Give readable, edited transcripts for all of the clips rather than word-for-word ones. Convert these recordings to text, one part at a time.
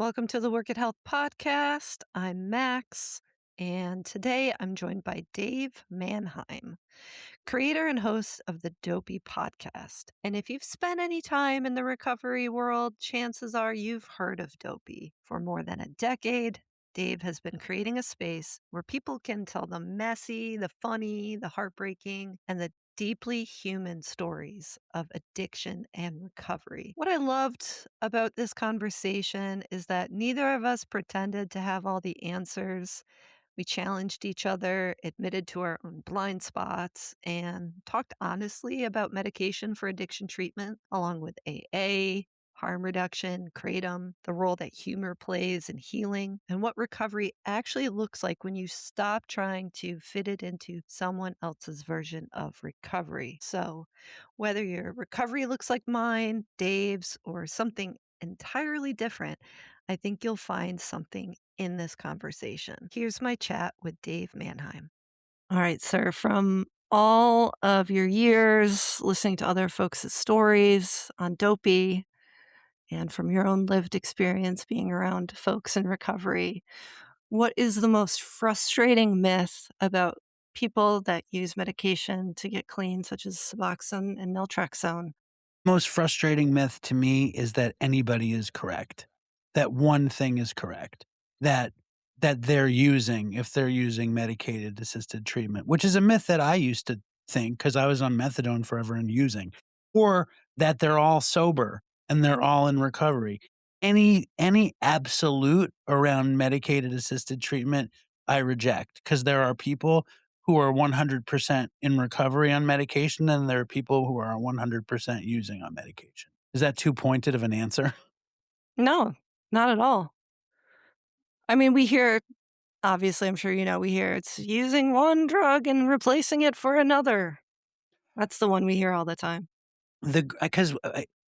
Welcome to the Work at Health podcast. I'm Max, and today I'm joined by Dave Manheim, creator and host of the Dopey Podcast. And if you've spent any time in the recovery world, chances are you've heard of Dopey. For more than a decade, Dave has been creating a space where people can tell the messy, the funny, the heartbreaking, and the deeply human stories of addiction and recovery. What I loved about this conversation is that neither of us pretended to have all the answers. We challenged each other, admitted to our own blind spots, and talked honestly about medication for addiction treatment, along with AA, harm reduction, kratom, the role that humor plays in healing, and what recovery actually looks like when you stop trying to fit it into someone else's version of recovery. So, whether your recovery looks like mine, Dave's, or something entirely different, I think you'll find something in this conversation. Here's my chat with Dave Manheim. All right, sir, from all of your years listening to other folks' stories on Dopey and from your own lived experience being around folks in recovery, what is the most frustrating myth about people that use medication to get clean, such as Suboxone and naltrexone? Most frustrating myth to me is that anybody is correct. That one thing is correct. That they're using if they're using medicated assisted treatment, which is a myth that I used to think because I was on methadone forever and using, or that they're all sober and they're all in recovery. Any absolute around medicated assisted treatment, I reject because there are people who are 100% in recovery on medication, and there are people who are 100% using on medication. Is that too pointed of an answer? No, not at all. I mean, we hear, obviously, I'm sure you know, we hear it's using one drug and replacing it for another. That's the one we hear all the time. Because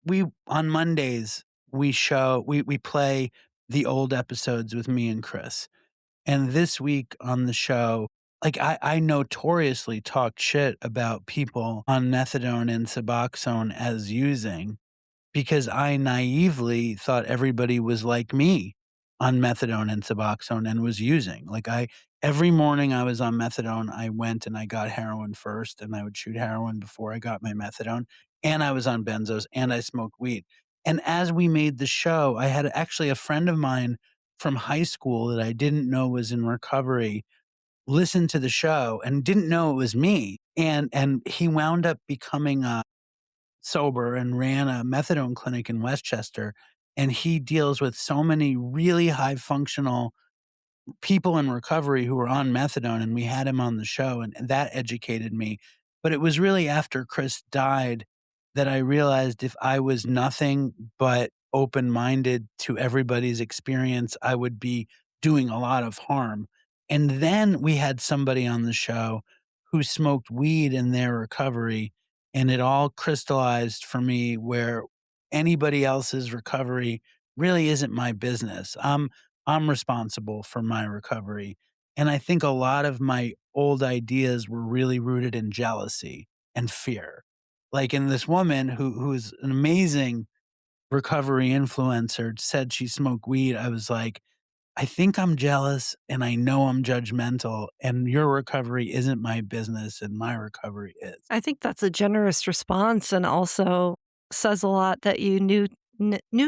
we on Mondays we play the old episodes with me and Chris, and this week on the show, like I notoriously talked shit about people on methadone and Suboxone as using, because I naively thought everybody was like me on methadone and Suboxone and was using. Like every morning I was on methadone, I went and I got heroin first, and I would shoot heroin before I got my methadone. And I was on benzos and I smoked weed. And as we made the show, I had actually a friend of mine from high school that I didn't know was in recovery listen to the show and didn't know it was me. And he wound up becoming sober and ran a methadone clinic in Westchester. And he deals with so many really high functional people in recovery who were on methadone. And we had him on the show, and that educated me. But it was really after Chris died that I realized if I was nothing but open minded to everybody's experience, I would be doing a lot of harm. And then we had somebody on the show who smoked weed in their recovery, and it all crystallized for me where anybody else's recovery really isn't my business. I'm responsible for my recovery. And I think a lot of my old ideas were really rooted in jealousy and fear. Like, in this woman who's an amazing recovery influencer said she smoked weed, I was like, I think I'm jealous and I know I'm judgmental, and your recovery isn't my business and my recovery is. I think that's a generous response and also says a lot that you knew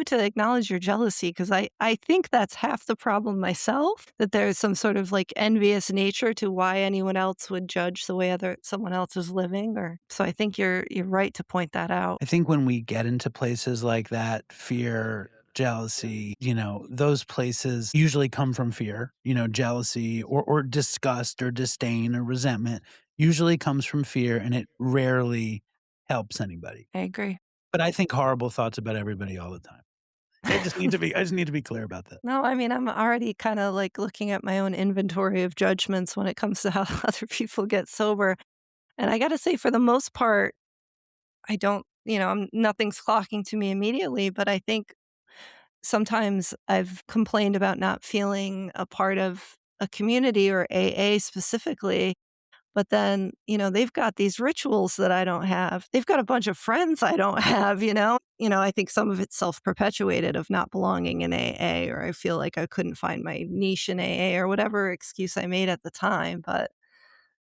to acknowledge your jealousy, because I think that's half the problem myself, that there's some sort of like envious nature to why anyone else would judge the way someone else is living. Or so I think you're right to point that out. I think when we get into places like that, fear, jealousy, those places usually come from fear. Jealousy or disgust or disdain or resentment usually comes from fear, and it rarely helps anybody. I agree. But I think horrible thoughts about everybody all the time. I just need to be clear about that. No, I mean, I'm already kind of like looking at my own inventory of judgments when it comes to how other people get sober. And I got to say, for the most part, I don't, nothing's clocking to me immediately, but I think sometimes I've complained about not feeling a part of a community or AA specifically, But then, they've got these rituals that I don't have. They've got a bunch of friends I don't have, you know? I think some of it's self-perpetuated of not belonging in AA, or I feel like I couldn't find my niche in AA or whatever excuse I made at the time, but,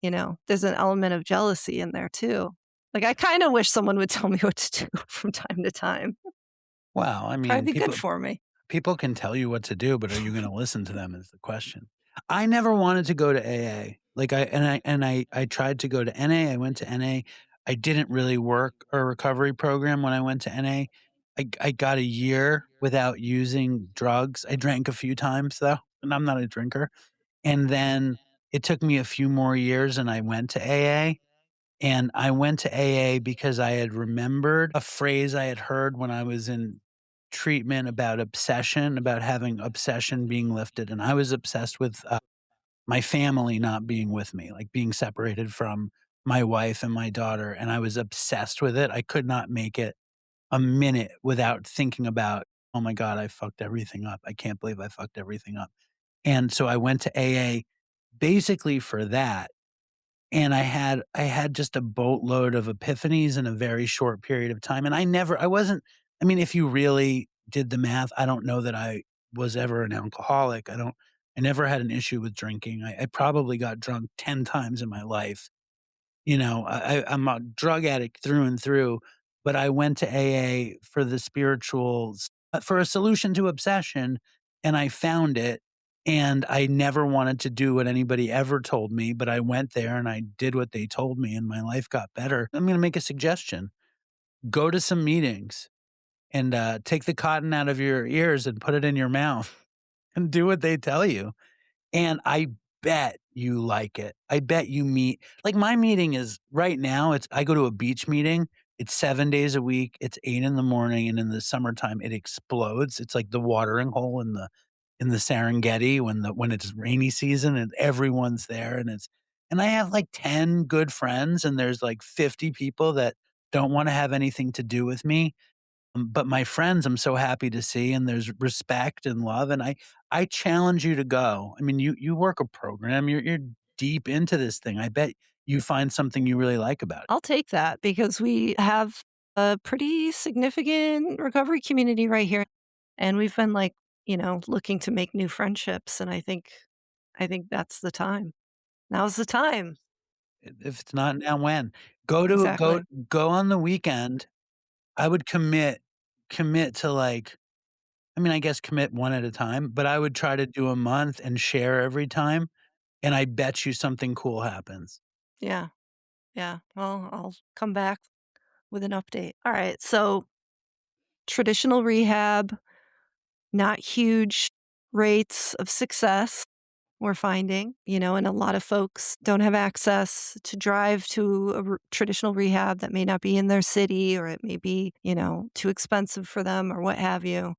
there's an element of jealousy in there too. Like, I kinda wish someone would tell me what to do from time to time. Well, I Probably mean, be good people for me. people can tell you what to do, but are you gonna listen to them is the question. I never wanted to go to AA. Like, I tried to go to NA, I went to NA. I didn't really work a recovery program when I went to NA. I got a year without using drugs. I drank a few times, though, and I'm not a drinker. And then it took me a few more years, and I went to AA. And I went to AA because I had remembered a phrase I had heard when I was in treatment about obsession, about having obsession being lifted. And I was obsessed with my family not being with me, like being separated from my wife and my daughter. And I was obsessed with it. I could not make it a minute without thinking about, oh my God, I fucked everything up. I can't believe I fucked everything up. And so I went to AA basically for that. And I had just a boatload of epiphanies in a very short period of time, and I wasn't I mean, if you really did the math, I don't know that I was ever an alcoholic. I never had an issue with drinking. I probably got drunk 10 times in my life. I'm a drug addict through and through, but I went to AA for the spirituals, for a solution to obsession, and I found it. And I never wanted to do what anybody ever told me, but I went there and I did what they told me, and my life got better. I'm going to make a suggestion: go to some meetings and take the cotton out of your ears and put it in your mouth and do what they tell you. And I bet you like it. I bet you meet like, my meeting is right now, I go to a beach meeting. It's 7 days a week. It's 8 in the morning, and in the summertime, it explodes. It's like the watering hole in the Serengeti when it's rainy season and everyone's there, and I have, like, 10 good friends, and there's, like, 50 people that don't wanna have anything to do with me. But my friends, I'm so happy to see, and there's respect and love, and I challenge you to go. I mean, you work a program, you're deep into this thing. I bet you find something you really like about it. I'll take that because we have a pretty significant recovery community right here, and we've been, like, looking to make new friendships, and I think that's the time. Now's the time. If it's not now, when? Go to Exactly. go on the weekend. I would commit to, like, I mean, I guess commit one at a time, but I would try to do a month and share every time, and I bet you something cool happens. Yeah, yeah. Well, I'll come back with an update. Alright, so traditional rehab, not huge rates of success, we're finding, and a lot of folks don't have access to drive to a traditional rehab that may not be in their city, or it may be, too expensive for them or what have you.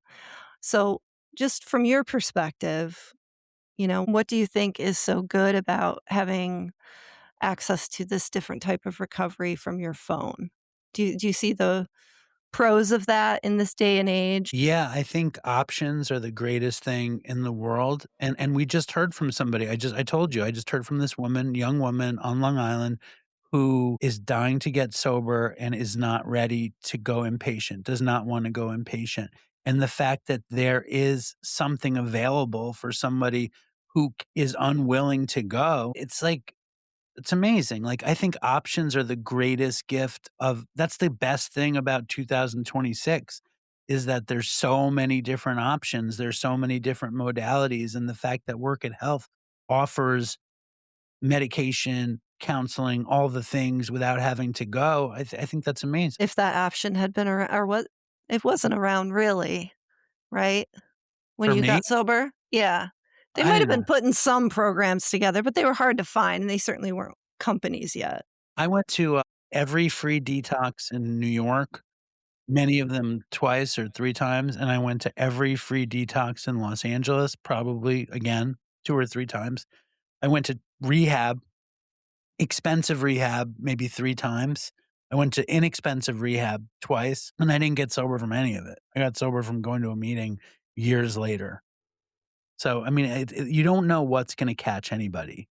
So, just from your perspective, what do you think is so good about having access to this different type of recovery from your phone? Do you see the pros of that in this day and age? Yeah, I think options are the greatest thing in the world, and we just heard from somebody. I told you, I just heard from this woman, young woman on Long Island, who is dying to get sober and is not ready to go inpatient, does not wanna go inpatient, and the fact that there is something available for somebody who is unwilling to go, it's amazing. Like, I think options are the greatest gift of that's the best thing about 2026 is that there's so many different options, there's so many different modalities, and the fact that Work at Health offers medication, counseling, all the things without having to go, I think that's amazing. If that option had been around, or what, it wasn't around really, right? When For you me, got sober? Yeah. They I might have didn't been know. putting some programs together, but they were hard to find, and they certainly weren't companies yet. I went to, every free detox in New York, many of them twice or 3 times, and I went to every free detox in Los Angeles, probably, again, 2 or 3 times. I went to rehab, expensive rehab, maybe 3 times. I went to inexpensive rehab twice, and I didn't get sober from any of it. I got sober from going to a meeting years later. So, I mean, you don't know what's gonna catch anybody.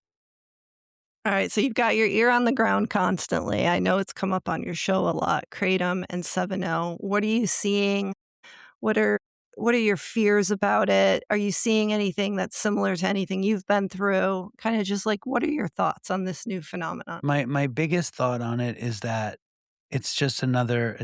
All right, so you've got your ear on the ground constantly. I know it's come up on your show a lot, kratom and 7-O. What are you seeing? What are what are your fears about it? Are you seeing anything that's similar to anything you've been through? Kinda just like, what are your thoughts on this new phenomenon? My biggest thought on it is that it's just another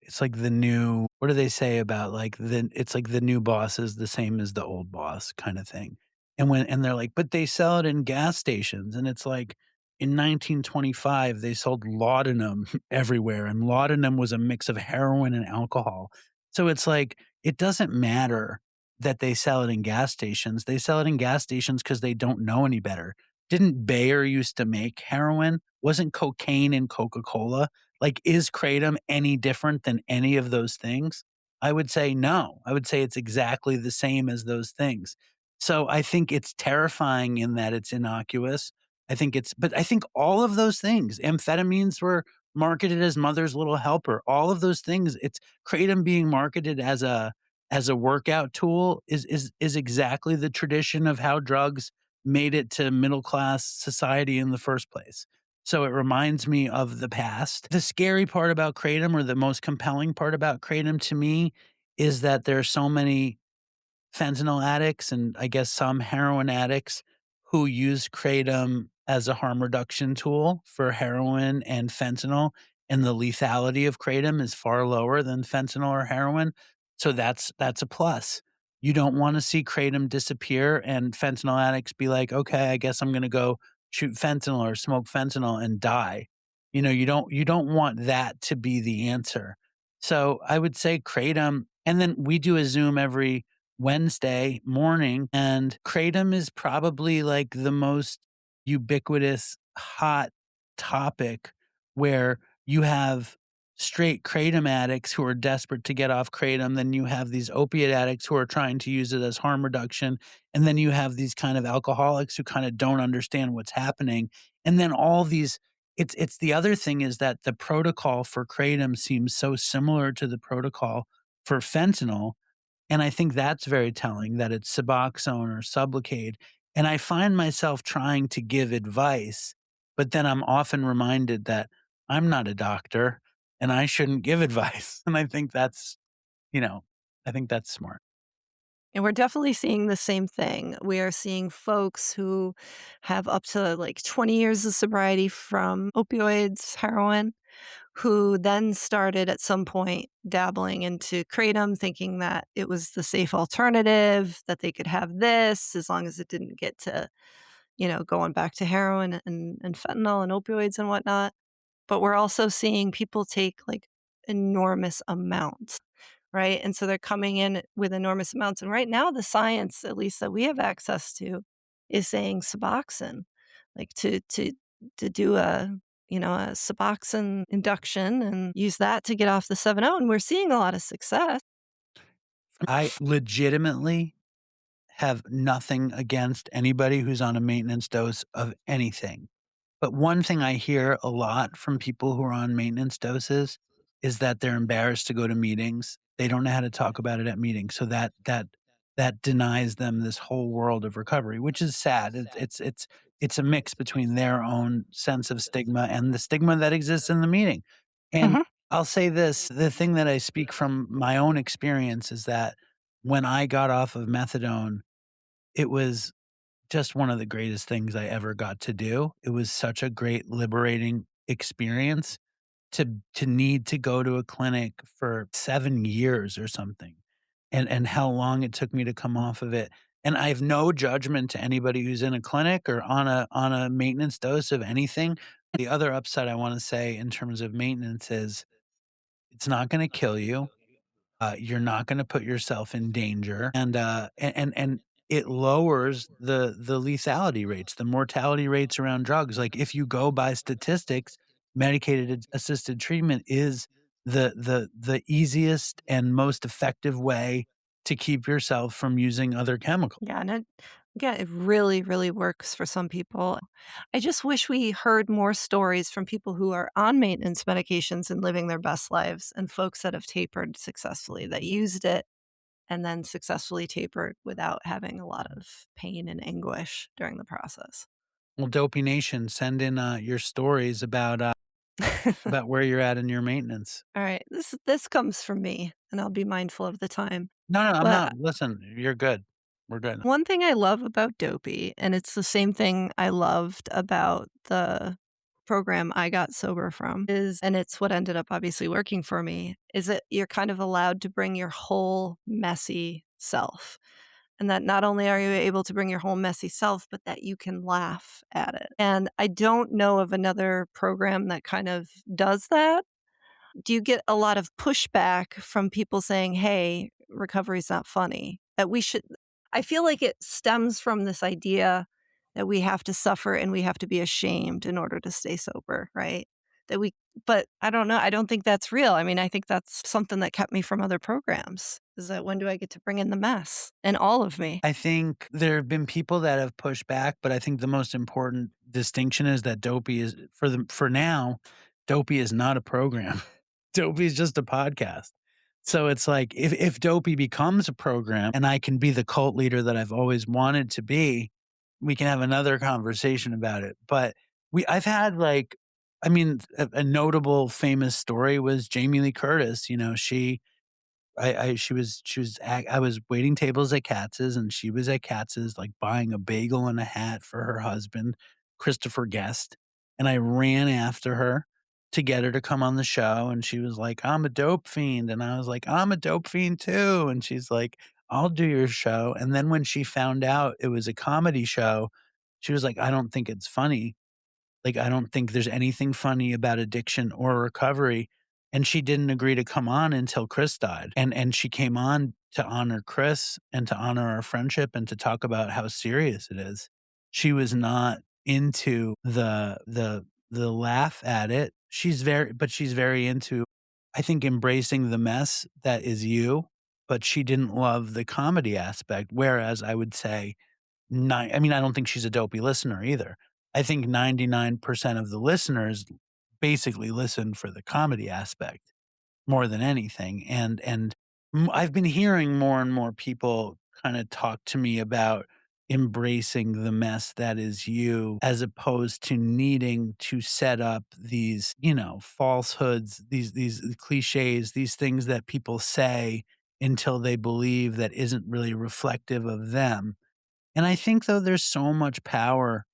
it's like the new what do they say about like it's like the new boss is the same as the old boss kind of thing. And they're like, "But they sell it in gas stations." And it's like in 1925 they sold laudanum everywhere, and laudanum was a mix of heroin and alcohol. So it's like it doesn't matter that they sell it in gas stations. They sell it in gas stations because they don't know any better. Didn't Bayer used to make heroin? Wasn't cocaine in Coca-Cola? Like, is kratom any different than any of those things? I would say no. I would say it's exactly the same as those things. So I think it's terrifying in that it's innocuous. But I think all of those things, amphetamines were marketed as mother's little helper. All of those things, it's kratom being marketed as a workout tool is exactly the tradition of how drugs made it to middle class society in the first place. So it reminds me of the past. The scary part about kratom, or the most compelling part about kratom to me, is that there are so many fentanyl addicts and I guess some heroin addicts who use kratom as a harm reduction tool for heroin and fentanyl, and the lethality of kratom is far lower than fentanyl or heroin. So that's a plus. You don't want to see kratom disappear and fentanyl addicts be like, okay, I guess I'm going to go shoot fentanyl or smoke fentanyl and die. You don't want that to be the answer. So I would say kratom, and then we do a Zoom every Wednesday morning, and kratom is probably like the most ubiquitous hot topic, where you have straight kratom addicts who are desperate to get off kratom, then you have these opiate addicts who are trying to use it as harm reduction, and then you have these kind of alcoholics who kind of don't understand what's happening. And then all these it's the other thing is that the protocol for kratom seems so similar to the protocol for fentanyl, and I think that's very telling that it's Suboxone or Sublocade. And I find myself trying to give advice, but then I'm often reminded that I'm not a doctor and I shouldn't give advice. And you know, I think that's smart. And we're definitely seeing the same thing. We are seeing folks who have up to like 20 years of sobriety from opioids, heroin, who then started at some point dabbling into kratom, thinking that it was the safe alternative, that they could have this as long as it didn't get to, going back to heroin and fentanyl and opioids and whatnot. But we're also seeing people take like enormous amounts, right? And so they're coming in with enormous amounts. And right now, the science, at least that we have access to, is saying Suboxone, like to do a Suboxone induction and use that to get off the 7-O. And we're seeing a lot of success. I legitimately have nothing against anybody who's on a maintenance dose of anything. But one thing I hear a lot from people who are on maintenance doses is that they're embarrassed to go to meetings. They don't know how to talk about it at meetings. So that denies them this whole world of recovery, which is sad. It's a mix between their own sense of stigma and the stigma that exists in the meeting. And Mhm. I'll say this, the thing that I speak from my own experience is that when I got off of methadone, it was just one of the greatest things I ever got to do. It was such a great liberating experience to need to go to a clinic for 7 years or something, and how long it took me to come off of it. And I have no judgment to anybody who's in a clinic or on a maintenance dose of anything. The other upside I wanna say in terms of maintenance is it's not gonna kill you. You're not gonna put yourself in danger, and it lowers the lethality rates, the mortality rates around drugs. Like, if you go by statistics, medicated assisted treatment is the easiest and most effective way to keep yourself from using other chemicals. Yeah, and it really, really works for some people. I just wish we heard more stories from people who are on maintenance medications and living their best lives, and folks that have tapered successfully, that used it and then successfully tapered without having a lot of pain and anguish during the process. Well, Dopey Nation, send in, your stories about where you're at in your maintenance. All right, this comes from me, and I'll be mindful of the time. No, no, I'm But not. Listen, you're good. We're good. one thing I love about Dopey, and it's the same thing I loved about the program I got sober from, is and it's what ended up obviously working for me, is that you're kind of allowed to bring your whole messy self. And that not only are you able to bring your whole messy self, but that you can laugh at it. And I don't know of another program that kind of does that. Do you get a lot of pushback from people saying, "Hey, recovery's not funny"? That we should I feel like it stems from this idea that we have to suffer and we have to be ashamed in order to stay sober, right? That we but I don't know, I don't think that's real. I mean, I think that's something that kept me from other programs, is that when do I get to bring in the mess and all of me? I think there have been people that have pushed back, but I think the most important distinction is that Dopey is for now, Dopey is not a program. Dopey is just a podcast. So it's like if Dopey becomes a program and I can be the cult leader that I've always wanted to be, we can have another conversation about it. But I've had like I mean, a notable famous story was Jamie Lee Curtis. You know, I was waiting tables at Katz's, and she was at Katz's, like, buying a bagel and a hat for her husband, Christopher Guest, and I ran after her to get her to come on the show, and she was like, "I'm a dope fiend," and I was like, "I'm a dope fiend too," and she's like, "I'll do your show," and then when she found out it was a comedy show, she was like, "I don't think it's funny." Like, I don't think there's anything funny about addiction or recovery, and she didn't agree to come on until Chris died, and she came on to honor Chris and to honor our friendship and to talk about how serious it is. She was not into the laugh at it. She's very into, I think, embracing the mess that is you, but she didn't love the comedy aspect, whereas I would say I mean, I don't think she's a dopey listener either. I think 99% of the listeners basically listen for the comedy aspect more than anything, and I've been hearing more and more people kinda talk to me about embracing the mess that is you, as opposed to needing to set up these, falsehoods, these cliches, these things that people say until they believe that isn't really reflective of them. And I think though there's so much power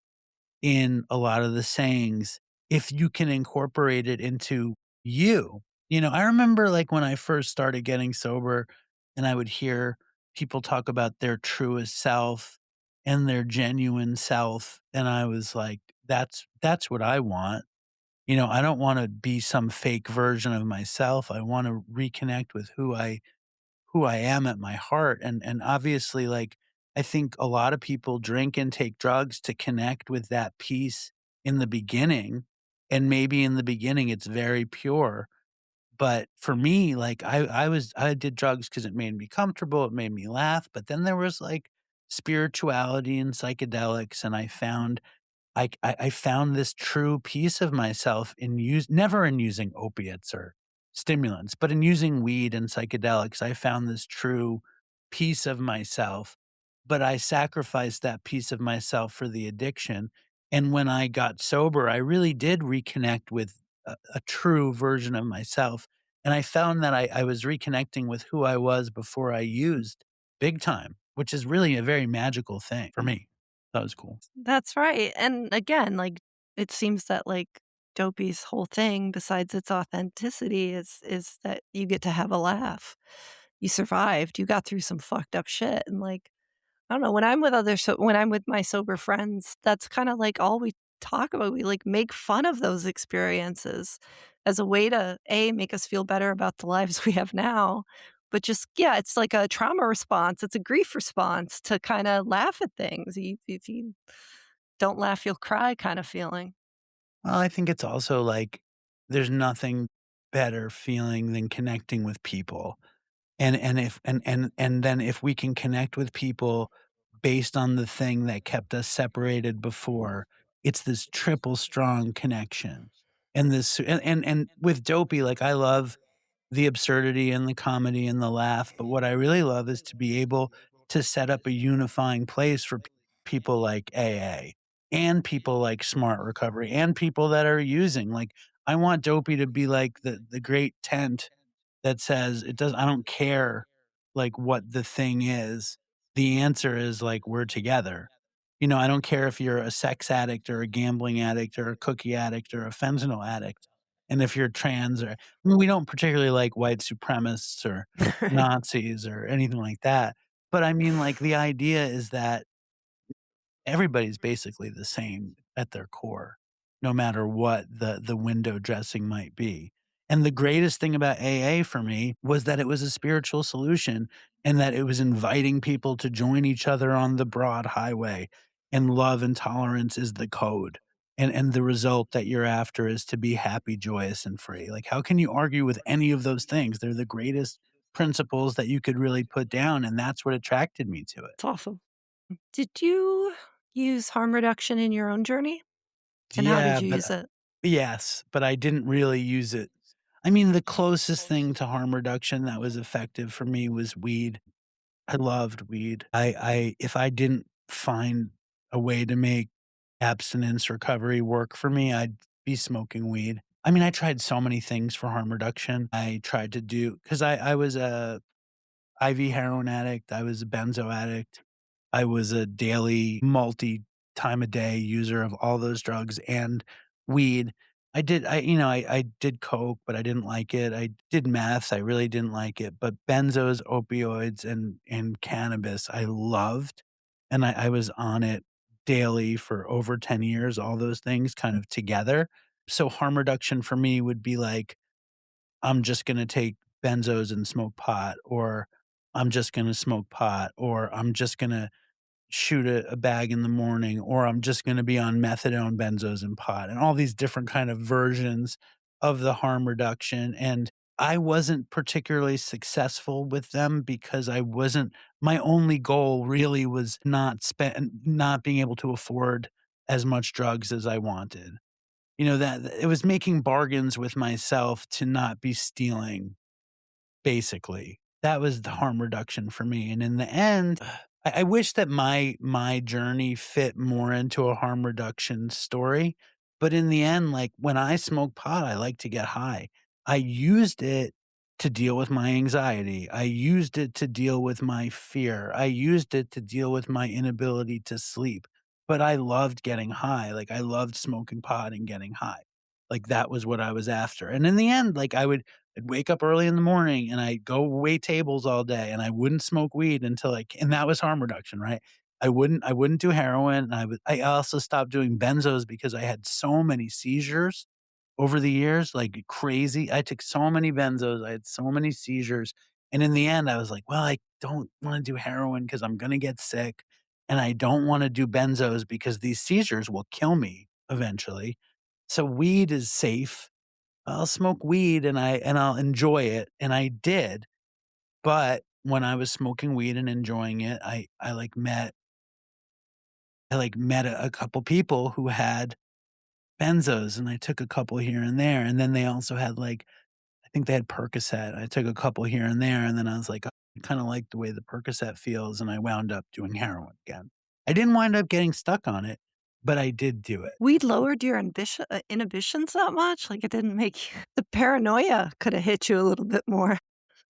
in a lot of the sayings if you can incorporate it into you. You know, I remember like when I first started getting sober and I would hear people talk about their truest self and their genuine self and I was like that's what I want. You know, I don't want to be some fake version of myself. I want to reconnect with who I am at my heart. And obviously, like, I think a lot of people drink and take drugs to connect with that peace in the beginning. And maybe in the beginning it's very pure. But for me, like I did drugs because it made me comfortable, it made me laugh. But then there was like spirituality and psychedelics, and I found this true piece of myself in never in using opiates or stimulants, but in using weed and psychedelics. I found this true piece of myself, but I sacrificed that piece of myself for the addiction. And when I got sober, I really did reconnect with a true version of myself. And I found that I was reconnecting with who I was before I used big time, which is really a very magical thing for me. That was cool. That's right, and again, like, it seems that, like, Dopey's whole thing, besides its authenticity, is that you get to have a laugh. You survived, you got through some fucked up shit, and, like, I don't know, when I'm with my sober friends, that's kinda, like, all we talk about. We, like, make fun of those experiences as a way to, A, make us feel better about the lives we have now, but just yeah, it's like a trauma response, it's a grief response to kinda laugh at things. If you don't laugh, you'll cry kind of feeling. Well, I think it's also like there's nothing better feeling than connecting with people. And if and then if we can connect with people based on the thing that kept us separated before, it's this triple strong connection. And with Dopey, like I love the absurdity and the comedy and the laugh, but what I really love is to be able to set up a unifying place for people like AA. and people like Smart Recovery and people that are using. Like, I want Dopey to be like the great tent that says it does I don't care, like, what the thing is. The answer is, like, we're together. I don't care if you're a sex addict or a gambling addict or a cookie addict or a fentanyl addict, and if you're trans or I mean, we don't particularly like white supremacists or Right. Nazis or anything like that, but I mean, like, the idea is that everybody's basically the same at their core, no matter what the window dressing might be. And the greatest thing about AA for me was that it was a spiritual solution and that it was inviting people to join each other on the broad highway. And love and tolerance is the code. And the result that you're after is to be happy, joyous, and free. Like, how can you argue with any of those things? They're the greatest principles that you could really put down. And that's what attracted me to it. It's awesome. Did you use harm reduction in your own journey? And how did Yeah, you but use it? yes, but I didn't really use it. I mean, the closest thing to harm reduction that was effective for me was weed. I loved weed. I if I didn't find a way to make abstinence recovery work for me, I'd be smoking weed. I mean, I tried so many things for harm reduction. I tried to do because I was a IV heroin addict, I was a benzo addict, I was a daily multi-time a day user of all those drugs and weed. I did coke, but I didn't like it. I did meth, I really didn't like it, but benzos, opioids, and cannabis I loved, and I was on it daily for over 10 years, all those things kind of together. So harm reduction for me would be like I'm just gonna take benzos and smoke pot, or I'm just gonna smoke pot, or I'm just gonna shoot a bag in the morning, or I'm just gonna be on methadone, benzos, and pot, and all these different kind of versions of the harm reduction, and I wasn't particularly successful with them because I wasn't my only goal really was not being able to afford as much drugs as I wanted. That it was making bargains with myself to not be stealing, basically. That was the harm reduction for me, and in the end, I wish that my journey fit more into a harm reduction story, but in the end, like, when I smoke pot, I like to get high. I used it to deal with my anxiety. I used it to deal with my fear. I used it to deal with my inability to sleep, but I loved getting high, like, I loved smoking pot and getting high. Like, that was what I was after, and in the end, like, I'd wake up early in the morning and I'd go wait tables all day and I wouldn't smoke weed until and that was harm reduction, right? I wouldn't do heroin, and I also stopped doing benzos because I had so many seizures over the years, like crazy. I took so many benzos, I had so many seizures, and in the end, I was like, "Well, I don't wanna do heroin because 'cause I'm gonna get sick, and I don't wanna do benzos because these seizures will kill me eventually." So weed is safe. I'll smoke weed and I'll enjoy it, and I did, but when I was smoking weed and enjoying it, I met a couple people who had benzos, and I took a couple here and there, and then they also had, I think they had Percocet. I took a couple here and there, and then I was like, "Oh, I kinda like the way the Percocet feels," and I wound up doing heroin again. I didn't wind up getting stuck on it, but I did do it. Weed lowered your inhibitions that much? Like, it didn't make the paranoia coulda hit you a little bit more,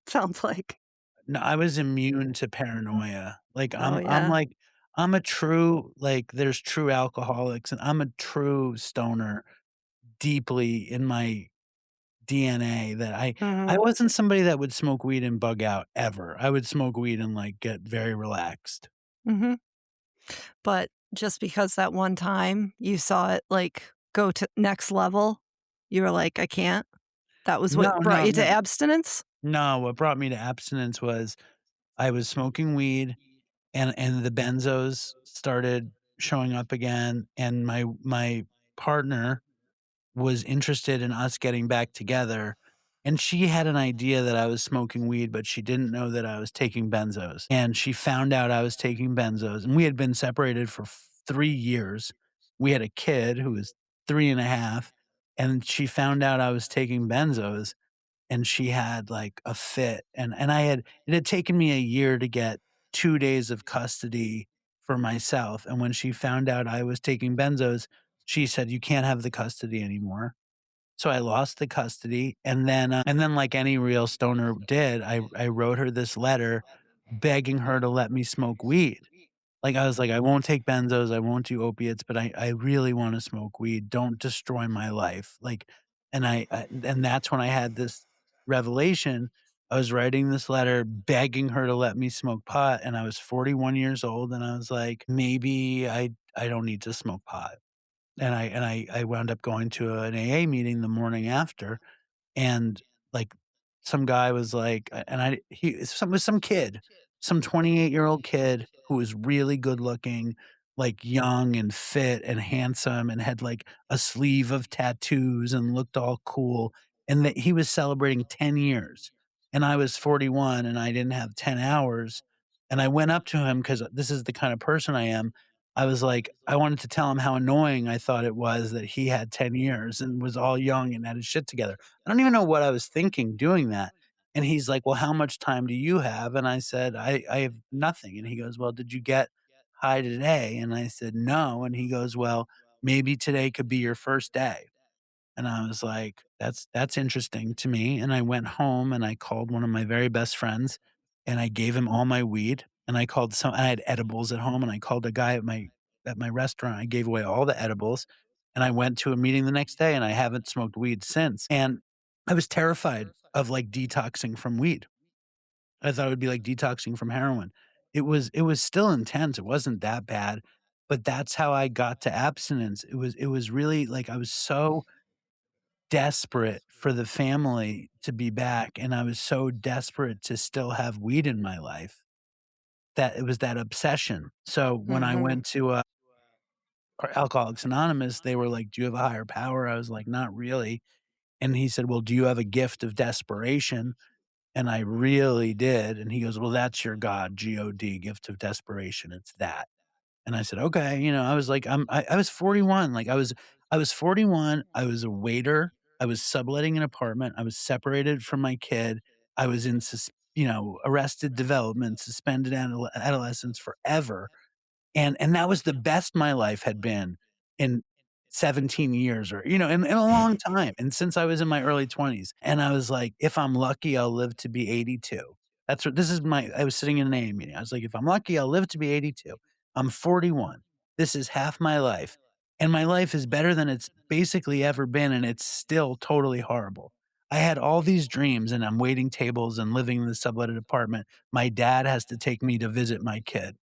sounds like. No, I was immune to paranoia. Like, Oh, I'm yeah. like I'm a true there's true alcoholics, and I'm a true stoner deeply in my DNA that I Mhm, wasn't somebody that would smoke weed and bug out ever. I would smoke weed and, like, get very relaxed. mhm. But just because that one time you saw it, like, go to next level, you were like, "I can't." That was No, what brought no, you to no. abstinence? No, what brought me to abstinence was I was smoking weed and the benzos started showing up again, and my partner was interested in us getting back together, and she had an idea that I was smoking weed, but she didn't know that I was taking benzos, and she found out I was taking benzos, and we had been separated for 3 years. We had a kid who was 3 and a half, and she found out I was taking benzos, and she had, like, a fit, and it had taken me a year to get 2 days of custody for myself, and when she found out I was taking benzos, she said, "You can't have the custody anymore." So I lost the custody, and then like any real stoner did, I wrote her this letter begging her to let me smoke weed. Like, I was like, "I won't take benzos, I won't do opiates, but I really wanna smoke weed. Don't destroy my life." Like, and that's when I had this revelation. I was writing this letter begging her to let me smoke pot, and I was 41 years old, and I was like, "Maybe I don't need to smoke pot." And I wound up going to an AA meeting the morning after, and, like, some guy was like and I he some kid, some 28-year-old kid who was really good looking, like, young and fit and handsome and had, like, a sleeve of tattoos and looked all cool, and that he was celebrating 10 years, and I was 41 and I didn't have 10 hours, and I went up to him because this is the kind of person I am. I was like I wanted to tell him how annoying I thought it was that he had 10 years and was all young and had his shit together. I don't even know what I was thinking doing that. And he's like, "Well, how much time do you have?" And I said, I have nothing." And he goes, "Well, did you get high today?" And I said, "No." And he goes, "Well, maybe today could be your first day." And I was like, That's interesting to me." And I went home and I called one of my very best friends and I gave him all my weed. And I had edibles at home and I called a guy at my restaurant. I gave away all the edibles and I went to a meeting the next day and I haven't smoked weed since. And I was terrified of like detoxing from weed. I thought it would be like detoxing from heroin. It was still intense. It wasn't that bad, but that's how I got to abstinence. It was really like I was so desperate for the family to be back, and I was so desperate to still have weed in my life that it was that obsession. So when I Mhm. went to, Alcoholics Anonymous, they were like, "Do you have a higher power?" I was like, "Not really." And he said, "Well, do you have a gift of desperation?" And I really did, and he goes, "Well, that's your God, God, gift of desperation, it's that." And I said, "Okay," I was like, I was 41, like, I was 41, I was a waiter, I was subletting an apartment, I was separated from my kid, I was in arrested development, suspended adolescence forever, and that was the best my life had been in 17 years or, in a long time, and since I was in my early 20s, and I was like, "If I'm lucky, I'll live to be 82." That's what this is my I was sitting in an AA meeting. I was like, "If I'm lucky, I'll live to be 82. I'm 41. This is half my life, and my life is better than it's basically ever been, and it's still totally horrible." I had all these dreams, and I'm waiting tables and living in the subletted apartment. My dad has to take me to visit my kid.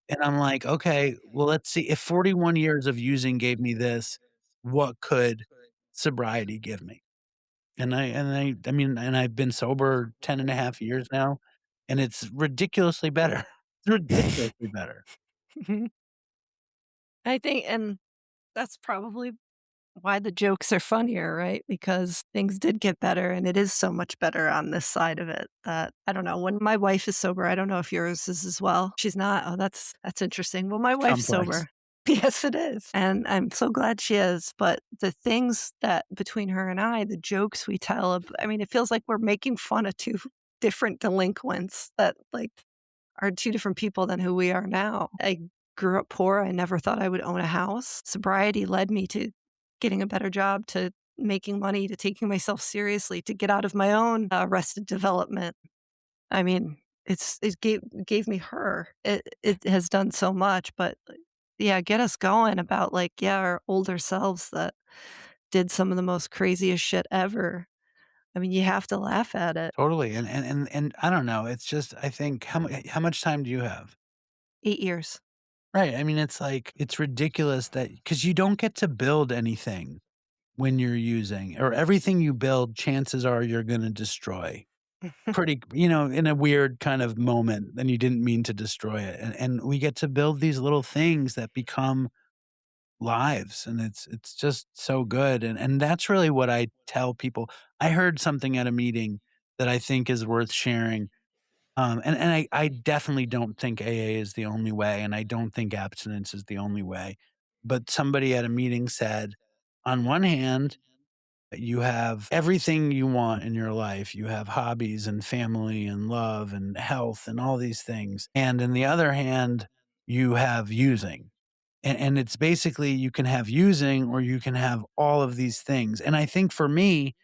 And I'm like, "Okay, well, let's see if 41 years of using gave me this, what could sobriety give me?" I mean, and I've been sober 10 and a half years now, and it's ridiculously better. It's ridiculously better. I think and that's probably why the jokes are funnier, right? Because things did get better, and it is so much better on this side of it that I don't know, when my wife is sober, I don't know if yours is as well. She's not? Oh, that's interesting. Well, my It's wife's complex. sober. Yes, it is, and I'm so glad she is, but the things that between her and I, the jokes we tell ab I mean, it feels like we're making fun of 2 different delinquents that, like, are 2 different people than who we are now. I grew up poor, I never thought I would own a house. Sobriety led me to getting a better job, to making money, to taking myself seriously, to get out of my own, arrested development. I mean, it gave me her. It has done so much, but, yeah, get us going about, like, yeah, our older selves that did some of the most craziest shit ever. I mean, you have to laugh at it. Totally, and I don't know, it's just I think how much time do you have? 8 years. Right, I mean, it's like, it's ridiculous that because you don't get to build anything when you're using or everything you build, chances are you're gonna destroy. Pretty in a weird kind of moment, and you didn't mean to destroy it, and we get to build these little things that become lives, and it's just so good, and that's really what I tell people. I heard something at a meeting that I think is worth sharing, and I definitely don't think AA is the only way, and I don't think abstinence is the only way, but somebody at a meeting said, on one hand you have everything you want in your life. You have hobbies and family and love and health and all these things. And on the other hand, you have using. And it's basically you can have using or you can have all of these things. And I think for me,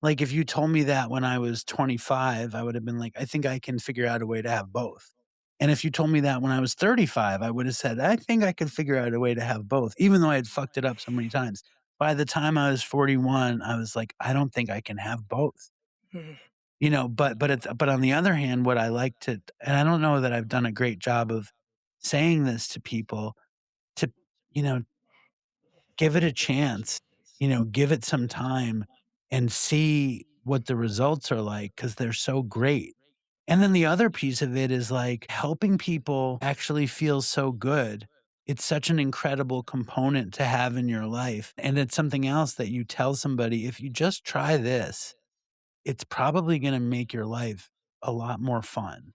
like if you told me that when I was 25, I would have been like, I think I can figure out a way to have both. And if you told me that when I was 35, I would have said, I think I could figure out a way to have both, even though I had fucked it up so many times. By the time I was 41, I was like, I don't think I can have both. Mhm. But on the other hand, what I like to, and I don't know that I've done a great job of saying this to people, to, you know, give it a chance, give it some time and see what the results are like because they're so great. And then the other piece of it is like helping people actually feel so good. It's such an incredible component to have in your life. And it's something else that you tell somebody, if you just try this, it's probably going to make your life a lot more fun.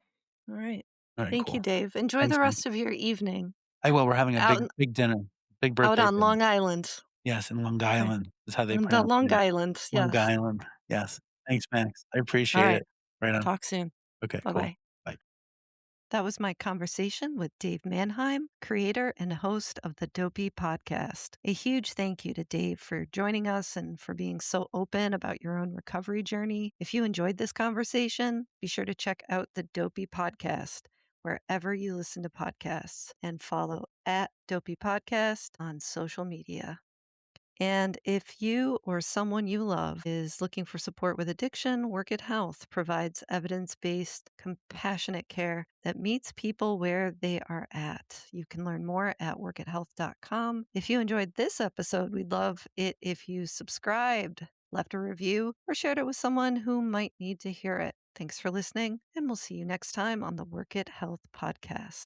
All right. All right, Thank you, cool. Dave. Enjoy Thanks, the man. rest of your evening I will. We're having a out big, big dinner, big out birthday on dinner. Long Island. Yes, in Long Okay. Island is how they On the pronounce Long it. Island, Long yes. Island. Yes. Thanks, Max. I All appreciate right. it. Right on. Talk soon. Okay, cool. Bye-bye. Bye. That was my conversation with Dave Manheim, creator and host of the Dopey Podcast. A huge thank you to Dave for joining us and for being so open about your own recovery journey. If you enjoyed this conversation, be sure to check out the Dopey Podcast wherever you listen to podcasts and follow at Dopey Podcast on social media. And if you or someone you love is looking for support with addiction, Work It Health provides evidence based, compassionate care that meets people where they are at. You can learn more at workithealth.com. If you enjoyed this episode, we'd love it if you subscribed, left a review, or shared it with someone who might need to hear it. Thanks for listening, and we'll see you next time on the Work It Health podcast.